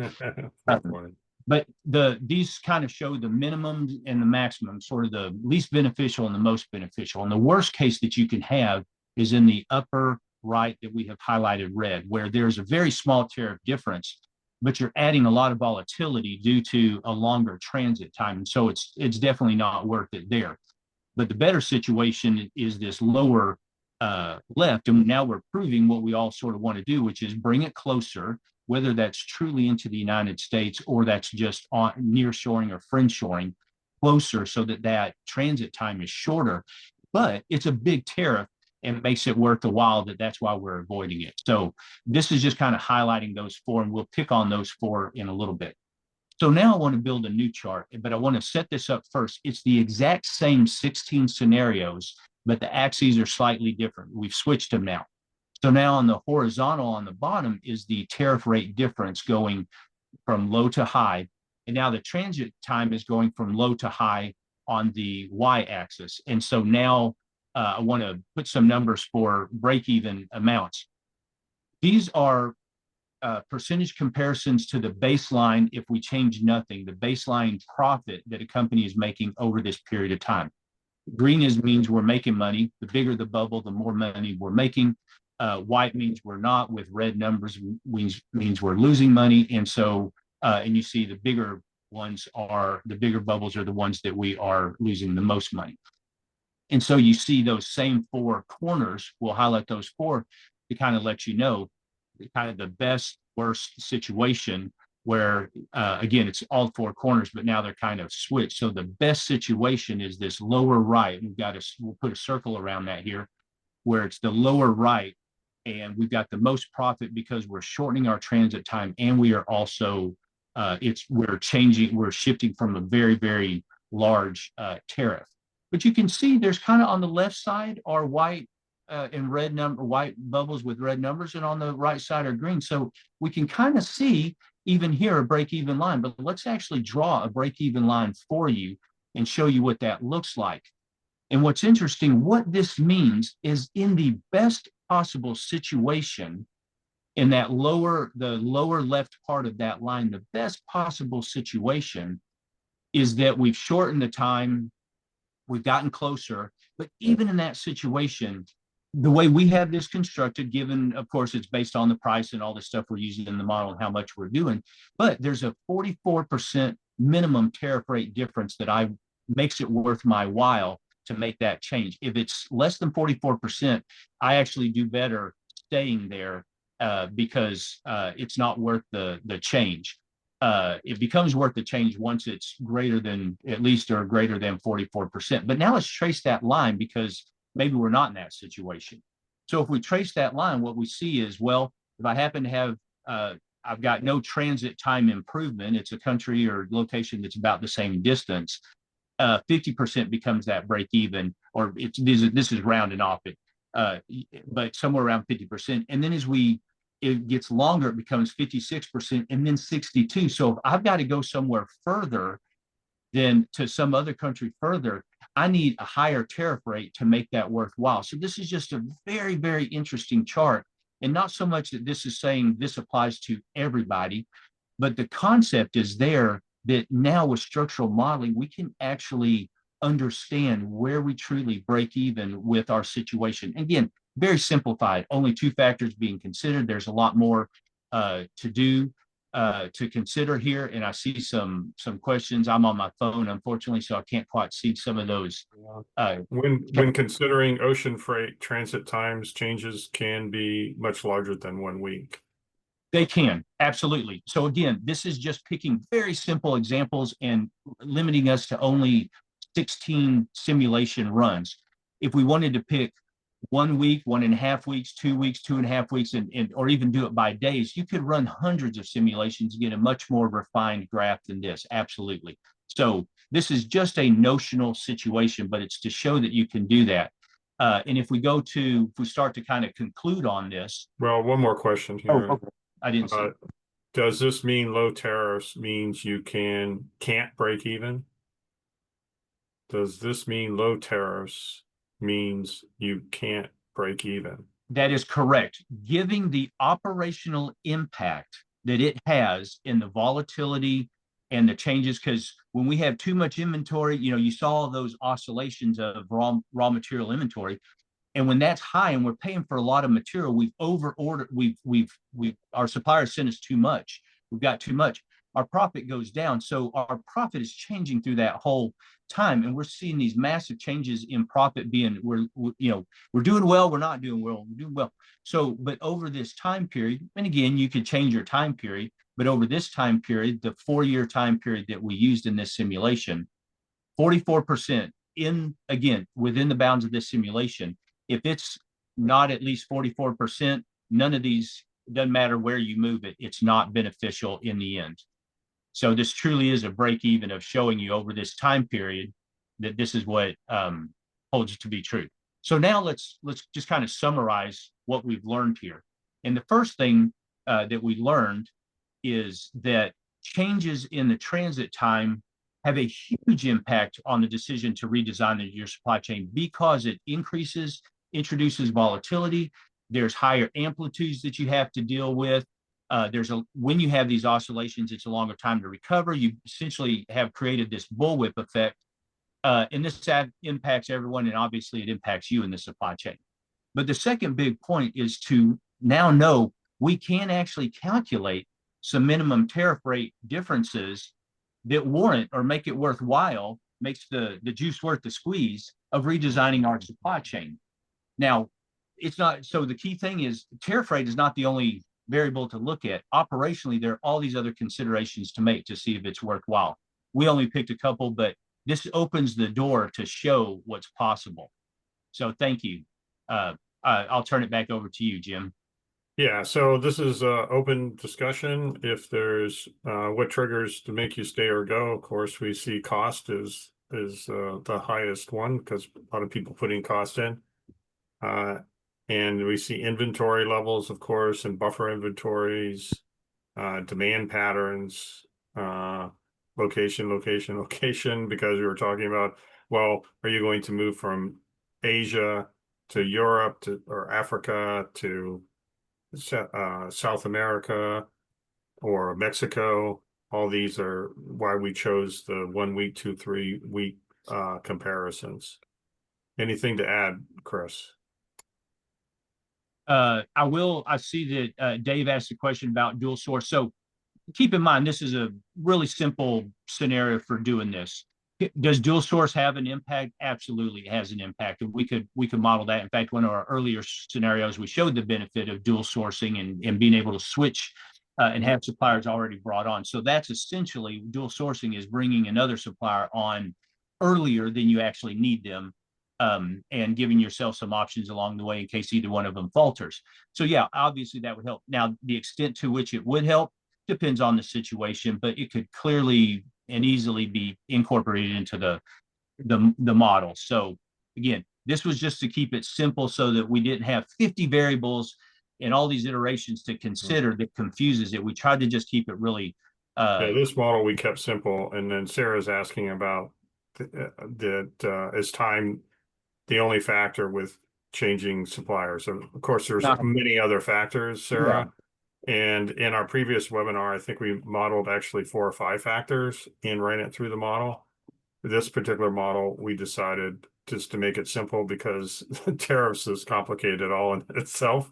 but these kind of show the minimums and the maximums, sort of the least beneficial and the most beneficial. And the worst case that you can have is in the upper right that we have highlighted red, where there's a very small tariff difference, but you're adding a lot of volatility due to a longer transit time. And so it's definitely not worth it there. But the better situation is this lower left. And now we're proving what we all sort of want to do, which is bring it closer, whether that's truly into the United States or that's just on nearshoring or friendshoring, closer so that transit time is shorter. But it's a big tariff and makes it worth the while. That's why we're avoiding it. So this is just kind of highlighting those four, and we'll pick on those four in a little bit. So now I want to build a new chart, but I want to set this up first. It's the exact same 16 scenarios, but the axes are slightly different. We've switched them now. So now on the horizontal on the bottom is the tariff rate difference going from low to high. And now the transit time is going from low to high on the y-axis. And so now I want to put some numbers for break-even amounts. These are percentage comparisons to the baseline if we change nothing, the baseline profit that a company is making over this period of time. Green means we're making money. The bigger the bubble, the more money we're making. White means we're not. With red numbers means we're losing money. And so, and you see the bigger ones are, the bigger bubbles are the ones that we are losing the most money. And so you see those same four corners. We'll highlight those four to kind of let you know kind of the best, worst situation where, again, it's all four corners, but now they're kind of switched. So the best situation is this lower right. We'll put a circle around that here, where it's the lower right. And we've got the most profit because we're shortening our transit time. And we are also, we're shifting from a very, very large tariff. But you can see there's kind of on the left side are white and white bubbles with red numbers, and on the right side are green. So we can kind of see even here a break-even line, but let's actually draw a break-even line for you and show you what that looks like. And what's interesting, what this means is in the best possible situation in that the lower left part of that line, the best possible situation is that we've shortened the time, we've gotten closer, but even in that situation, the way we have this constructed, given, of course, it's based on the price and all the stuff we're using in the model and how much we're doing, but there's a 44% minimum tariff rate difference that makes it worth my while to make that change. If it's less than 44%, I actually do better staying there because it's not worth the change. It becomes worth the change once it's greater than 44%. But now let's trace that line, because maybe we're not in that situation. So if we trace that line, what we see is, well, if I happen to have, I've got no transit time improvement, it's a country or location that's about the same distance, 50% becomes that break even, or this is rounding off it, but somewhere around 50%. And then as it gets longer, it becomes 56% and then 62%. So if I've got to go somewhere further then to some other country further, I need a higher tariff rate to make that worthwhile. So this is just a very, very interesting chart. And not so much that this is saying this applies to everybody, but the concept is there that now with structural modeling, we can actually understand where we truly break even with our situation. Again, very simplified, only two factors being considered. There's a lot more to do, to consider here. And I see some questions. I'm on my phone, unfortunately, so I can't quite see some of those. When considering ocean freight, transit times changes can be much larger than 1 week. They can, absolutely. So again, this is just picking very simple examples and limiting us to only 16 simulation runs. If we wanted to pick 1 week, 1.5 weeks, 2 weeks, 2.5 weeks, or even do it by days, you could run hundreds of simulations to get a much more refined graph than this. Absolutely. So this is just a notional situation, but it's to show that you can do that. And if we start to kind of conclude on this. Well, one more question here. Oh, okay. I didn't see. Does this mean low tariffs means you can't break even? Does this mean low tariffs means you can't break even? That is correct. Giving the operational impact that it has in the volatility and the changes, because when we have too much inventory, you saw those oscillations of raw material inventory. And when that's high and we're paying for a lot of material, we've over ordered, our suppliers sent us too much. We've got too much. Our profit goes down. So our profit is changing through that whole time. And we're seeing these massive changes in profit being, we're doing well, we're not doing well, we're doing well. So, but over this time period, and again, you could change your time period, but over this time period, the 4-year time period that we used in this simulation, 44% within the bounds of this simulation. If it's not at least 44%, none of these, doesn't matter where you move it, it's not beneficial in the end. So this truly is a break even of showing you over this time period that this is what holds to be true. So now let's just kind of summarize what we've learned here. And the first thing that we learned is that changes in the transit time have a huge impact on the decision to redesign your supply chain because it introduces volatility. There's higher amplitudes that you have to deal with. When you have these oscillations, it's a longer time to recover. You essentially have created this bullwhip effect, and this impacts everyone, and obviously it impacts you in the supply chain. But the second big point is to now know we can actually calculate some minimum tariff rate differences that warrant or make it worthwhile, makes the juice worth the squeeze of redesigning our supply chain. Now, it's not, so the key thing is tariff rate is not the only variable to look at. Operationally, there are all these other considerations to make to see if it's worthwhile. We only picked a couple, but this opens the door to show what's possible. So thank you. I'll turn it back over to you, Jim. Yeah, so this is open discussion. If there's what triggers to make you stay or go, of course, we see cost is the highest one because a lot of people putting cost in. And we see inventory levels, of course, and buffer inventories, demand patterns, location, because we were talking about, well, are you going to move from Asia to Europe or Africa to South America or Mexico? All these are why we chose the 1 week, 2, 3 week comparisons. Anything to add, Chris? I see that Dave asked a question about dual source. So keep in mind, this is a really simple scenario for doing this. Does dual source have an impact? Absolutely, it has an impact. And we could model that. In fact, one of our earlier scenarios, we showed the benefit of dual sourcing and being able to switch and have suppliers already brought on. So that's essentially dual sourcing is bringing another supplier on earlier than you actually need them, and giving yourself some options along the way in case either one of them falters. So yeah, obviously that would help. Now, the extent to which it would help depends on the situation, but it could clearly and easily be incorporated into the model. So again, this was just to keep it simple so that we didn't have 50 variables and all these iterations to consider that confuses it. We tried to just keep it really Yeah, this model we kept simple, and then Sarah's asking about that is time the only factor with changing suppliers. Of course, there's Not- many other factors, Yeah. Sarah. And in our previous webinar, I think we modeled actually 4 or 5 factors and ran it through the model. This particular model, we decided just to make it simple because tariffs is complicated all in itself.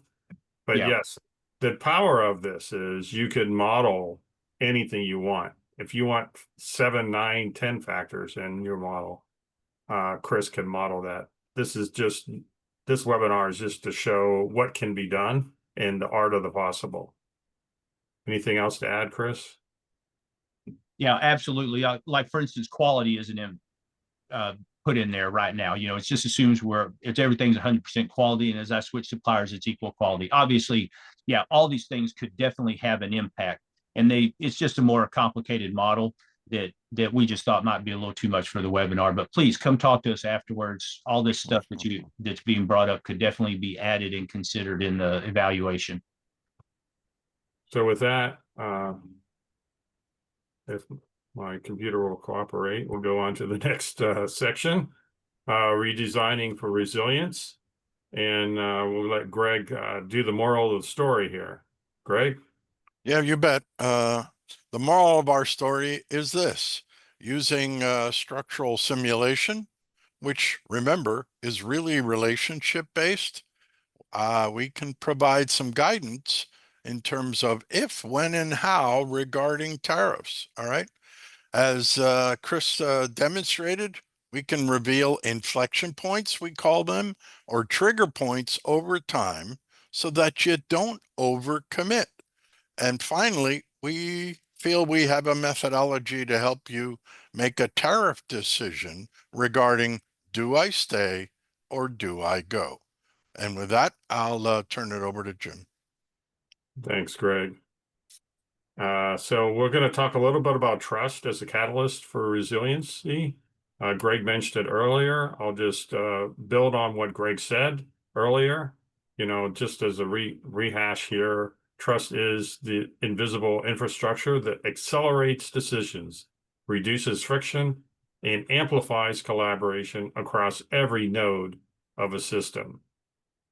But Yeah. yes, the power of this is you can model anything you want. If you want 7, 9, 10 factors in your model, Chris can model that. This webinar is just to show what can be done and the art of the possible. Anything else to add, Chris? Yeah, absolutely. Like for instance, quality isn't put in there right now. You know, it just assumes everything's 100% quality, and as I switch suppliers, it's equal quality. Obviously, yeah, all these things could definitely have an impact, and it's just a more complicated model that we just thought might be a little too much for the webinar. But please come talk to us afterwards. All this stuff that's being brought up could definitely be added and considered in the evaluation. So with that, if my computer will cooperate, we'll go on to the next section, redesigning for resilience. And we'll let Greg do the moral of the story here. Greg? Yeah, you bet. The moral of our story is this: using structural simulation, which remember is really relationship based, we can provide some guidance in terms of if, when, and how regarding tariffs. All right. As Chris demonstrated, we can reveal inflection points, we call them, or trigger points over time so that you don't overcommit. And finally, we feel we have a methodology to help you make a tariff decision regarding, do I stay or do I go? And with that, I'll turn it over to Jim. Thanks, Greg. So we're going to talk a little bit about trust as a catalyst for resiliency. Greg mentioned it earlier. I'll just build on what Greg said earlier. You know, just as a rehash here, trust is the invisible infrastructure that accelerates decisions, reduces friction, and amplifies collaboration across every node of a system.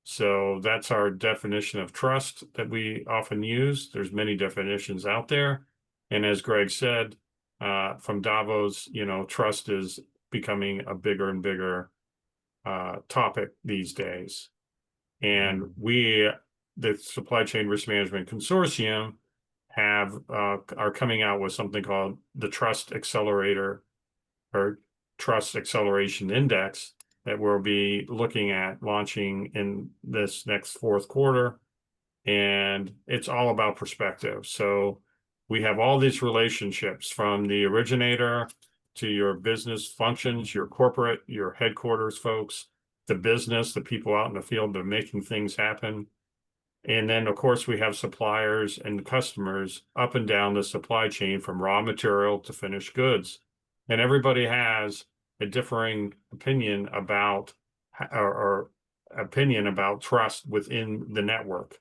So that's our definition of trust that we often use. There's many definitions out there. And as Greg said, from Davos, you know, trust is becoming a bigger and bigger topic these days. And the Supply Chain Risk Management Consortium, are coming out with something called the Trust Accelerator or Trust Acceleration Index that we'll be looking at launching in this next 4th quarter. And it's all about perspective. So we have all these relationships from the originator to your business functions, your corporate, your headquarters folks, the business, the people out in the field that are making things happen. And then, of course, we have suppliers and customers up and down the supply chain from raw material to finished goods. And everybody has a differing opinion about or opinion about trust within the network.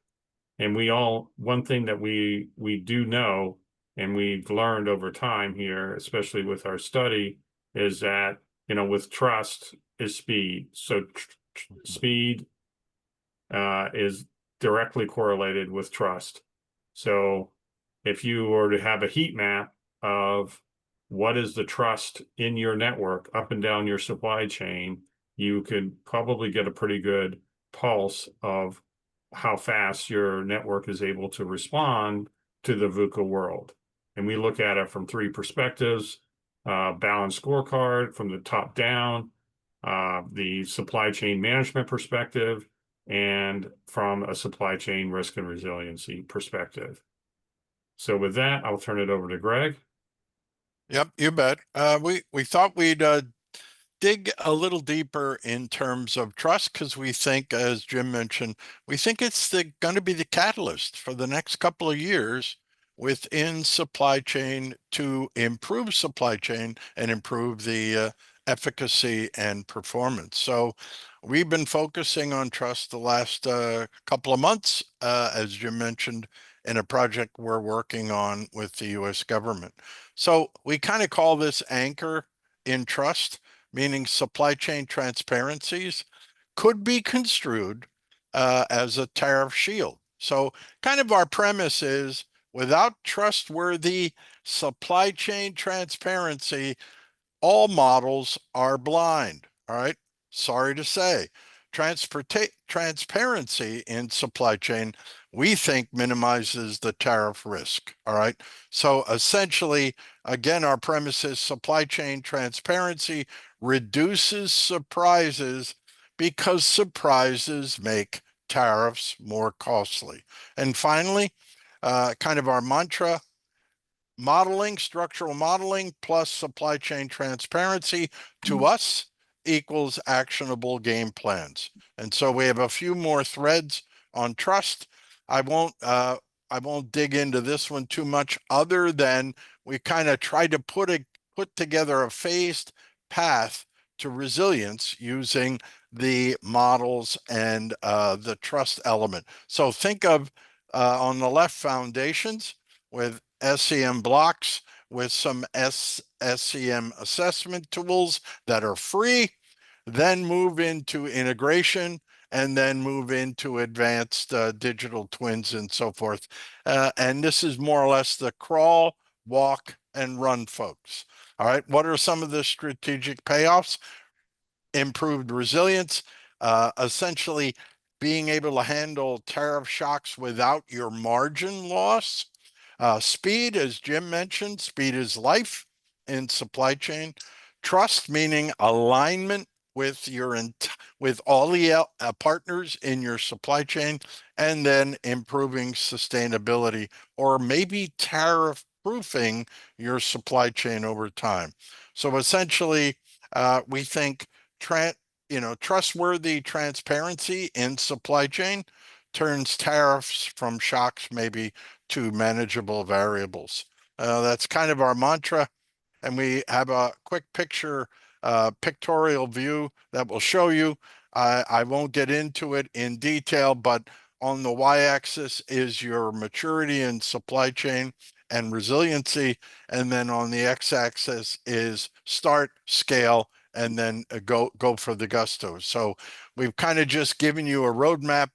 And one thing that we do know, and we've learned over time here, especially with our study, is that, you know, with trust is speed. So speed is directly correlated with trust. So if you were to have a heat map of what is the trust in your network up and down your supply chain, you could probably get a pretty good pulse of how fast your network is able to respond to the VUCA world. And we look at it from 3 perspectives: balanced scorecard from the top down, the supply chain management perspective, and from a supply chain risk and resiliency perspective. So with that, I'll turn it over to Greg. Yep, you bet. We thought we'd dig a little deeper in terms of trust because we think, as Jim mentioned, we think it's going to be the catalyst for the next couple of years within supply chain to improve supply chain and improve the efficacy and performance. So we've been focusing on trust the last couple of months, as Jim mentioned, in a project we're working on with the US government. So we kind of call this anchor in trust, meaning supply chain transparencies could be construed as a tariff shield. So kind of our premise is without trustworthy supply chain transparency, all models are blind. All right. Sorry to say. Transparency in supply chain, we think minimizes the tariff risk. All right. So essentially, again, our premise is supply chain transparency reduces surprises because surprises make tariffs more costly. And finally, kind of our mantra, modeling, structural modeling plus supply chain transparency to us equals actionable game plans. And so we have a few more threads on trust. I won't dig into this one too much other than we kind of tried to put together a phased path to resilience using the models and the trust element. So think of on the left foundations with scmBLOX with some SCM assessment tools that are free, then move into integration, and then move into advanced digital twins and so forth. And this is more or less the crawl, walk, and run, folks. All right, what are some of the strategic payoffs? Improved resilience, essentially being able to handle tariff shocks without your margin loss. Speed, as Jim mentioned, speed is life in supply chain. Trust, meaning alignment with with all the partners in your supply chain, and then improving sustainability or maybe tariff proofing your supply chain over time. So essentially, we think trustworthy transparency in supply chain turns tariffs from shocks maybe to manageable variables. That's kind of our mantra. And we have a quick pictorial view that will show you. I won't get into it in detail, but on the y-axis is your maturity in supply chain and resiliency. And then on the x-axis is start, scale, and then go for the gusto. So we've kind of just given you a roadmap.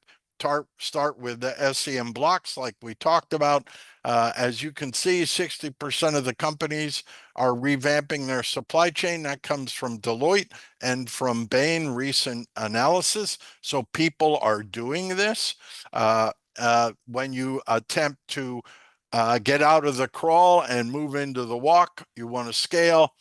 Start with the scmBLOX like we talked about. As you can see, 60% of the companies are revamping their supply chain. That comes from Deloitte and from Bain recent analysis. So people are doing this. When you attempt to get out of the crawl and move into the walk, you want to scale.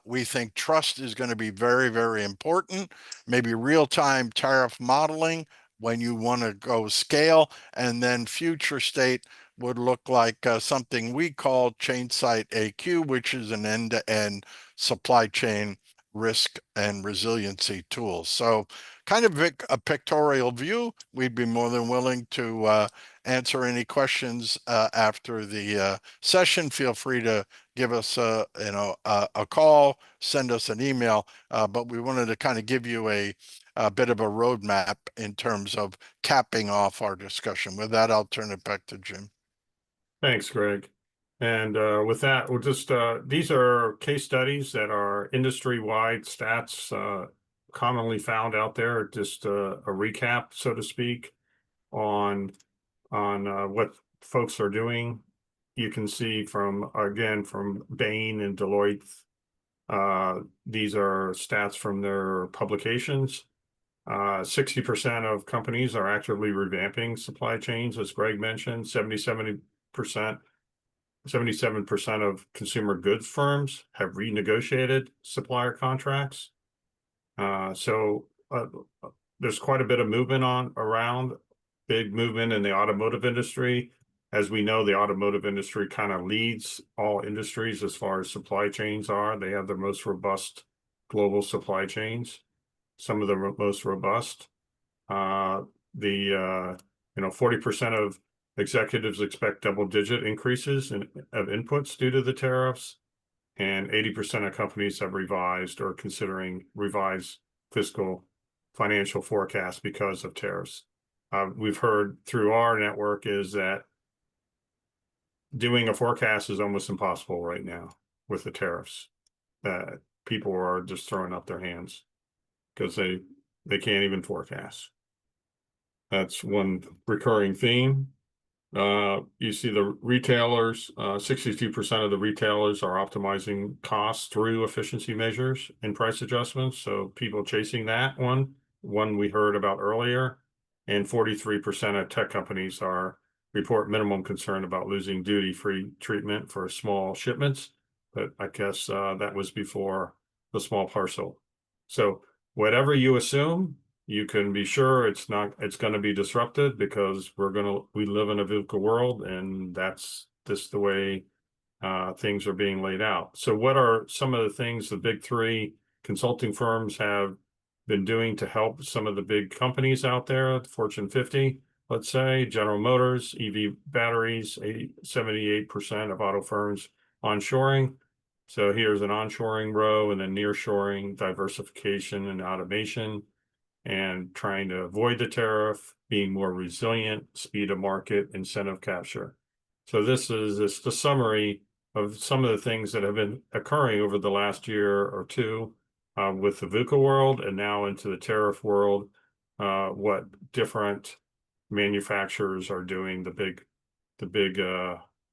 We think trust is going to be very, very important. Maybe real-time tariff modeling when you want to go scale, and then future state would look like something we call chain site AQ, which is an end-to-end supply chain risk and resiliency tool. So kind of a pictorial view. We'd be more than willing to answer any questions after the session. Feel free to give us a call, send us an email, but we wanted to kind of give you a bit of a roadmap in terms of capping off our discussion. With that, I'll turn it back to Jim. Thanks, Greg. And with that, we'll just, these are case studies that are industry-wide stats commonly found out there, just a recap, so to speak, on what folks are doing. You can see from Bain and Deloitte, these are stats from their publications. 60% of companies are actively revamping supply chains, as Greg mentioned. 77% of consumer goods firms have renegotiated supplier contracts. So there's quite a bit of movement around, big movement in the automotive industry. As we know, the automotive industry kind of leads all industries as far as supply chains are. They have the most robust global supply chains, some of the most robust. 40% of executives expect double-digit increases of inputs due to the tariffs, and 80% of companies have revised or considering revised fiscal financial forecasts because of tariffs. We've heard through our network is that doing a forecast is almost impossible right now with the tariffs. That people are just throwing up their hands because they can't even forecast. That's one recurring theme. You see the retailers, 62% of the retailers are optimizing costs through efficiency measures and price adjustments. So people chasing that one we heard about earlier, and 43% of tech companies report minimum concern about losing duty-free treatment for small shipments. But I guess that was before the small parcel. So whatever you assume, you can be sure it's going to be disrupted because we live in a VUCA world, and that's just the way things are being laid out. So what are some of the things the big three consulting firms have been doing to help some of the big companies out there, the Fortune 50, let's say, General Motors, EV batteries, 78% of auto firms onshoring. So here's an onshoring row, and then nearshoring, diversification and automation, and trying to avoid the tariff, being more resilient, speed of market, incentive capture. So this is the summary of some of the things that have been occurring over the last year or two with the VUCA world, and now into the tariff world, what different manufacturers are doing, the big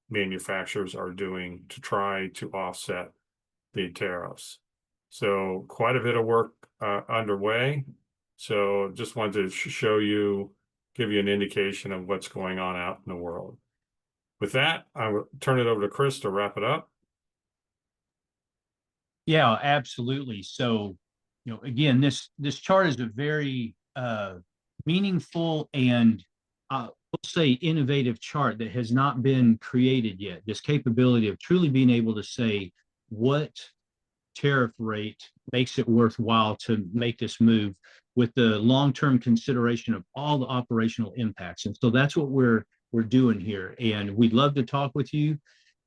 manufacturers are doing to try to offset the tariffs. So quite a bit of work underway. So just wanted to give you an indication of what's going on out in the world. With that, I will turn it over to Chris to wrap it up. Yeah, absolutely. So, again, this chart is a very meaningful and let's say innovative chart that has not been created yet. This capability of truly being able to say what tariff rate makes it worthwhile to make this move with the long-term consideration of all the operational impacts. And so that's what we're doing here. And we'd love to talk with you,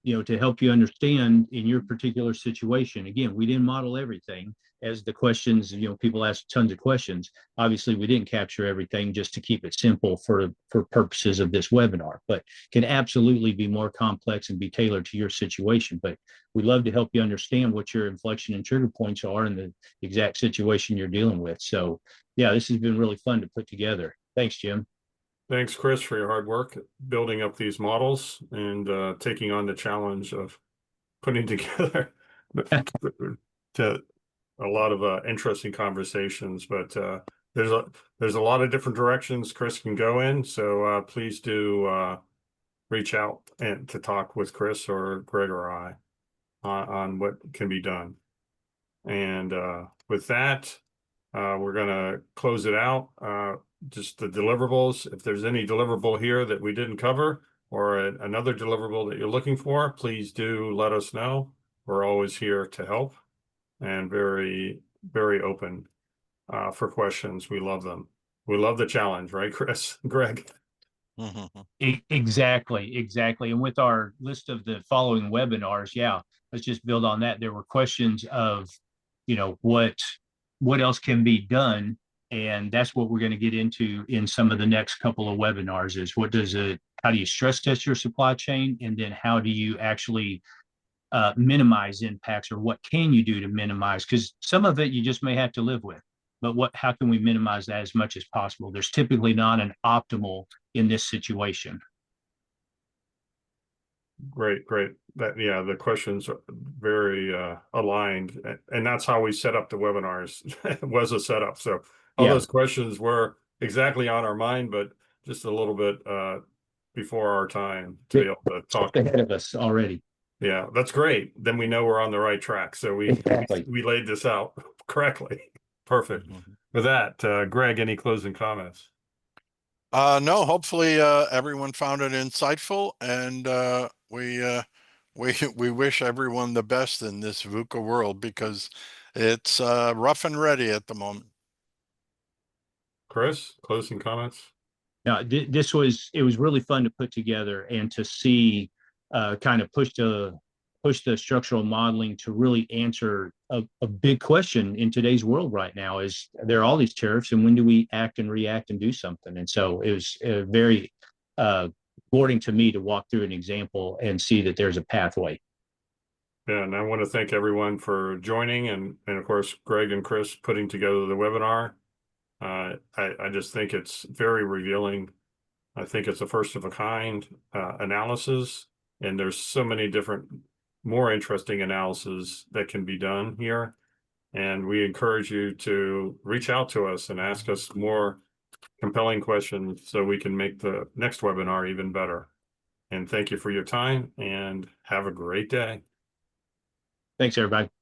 to help you understand in your particular situation. Again, we didn't model everything as the questions, people ask tons of questions. Obviously, we didn't capture everything just to keep it simple for purposes of this webinar, but can absolutely be more complex and be tailored to your situation. But we'd love to help you understand what your inflection and trigger points are in the exact situation you're dealing with. So yeah, this has been really fun to put together. Thanks, Jim. Thanks, Chris, for your hard work building up these models and taking on the challenge of putting together to a lot of interesting conversations. But there's a lot of different directions Chris can go in. So please do reach out and to talk with Chris or Greg or I on what can be done. And with that, we're going to close it out. Just the deliverables. If there's any deliverable here that we didn't cover or another deliverable that you're looking for, please do let us know. We're always here to help and very, very open for questions. We love them. We love the challenge, right, Chris? Greg? Exactly. And with our list of the following webinars, yeah, let's just build on that. There were questions of, what else can be done. And that's what we're going to get into in some of the next couple of webinars is how do you stress test your supply chain? And then how do you actually minimize impacts, or what can you do to minimize? Because some of it you just may have to live with, but how can we minimize that as much as possible? There's typically not an optimal in this situation. Great. The questions are very aligned, and that's how we set up the webinars. It was a setup. So all those questions were exactly on our mind, but just a little bit before our time to be able to talk ahead of us already. Yeah, that's great. Then we know we're on the right track. So we laid this out correctly. Perfect. With that, Greg, any closing comments? No, hopefully everyone found it insightful, and we wish everyone the best in this VUCA world because it's rough and ready at the moment. Chris, closing comments? Now, it was really fun to put together and to see kind of push the structural modeling to really answer a big question in today's world right now. Is there are all these tariffs, and when do we act and react and do something? And so it was very rewarding to me to walk through an example and see that there's a pathway. Yeah, and I want to thank everyone for joining and of course, Greg and Chris putting together the webinar. I just think it's very revealing. I think it's a first of a kind analysis, and there's so many different, more interesting analysis that can be done here. And we encourage you to reach out to us and ask us more compelling questions so we can make the next webinar even better. And thank you for your time and have a great day. Thanks, everybody.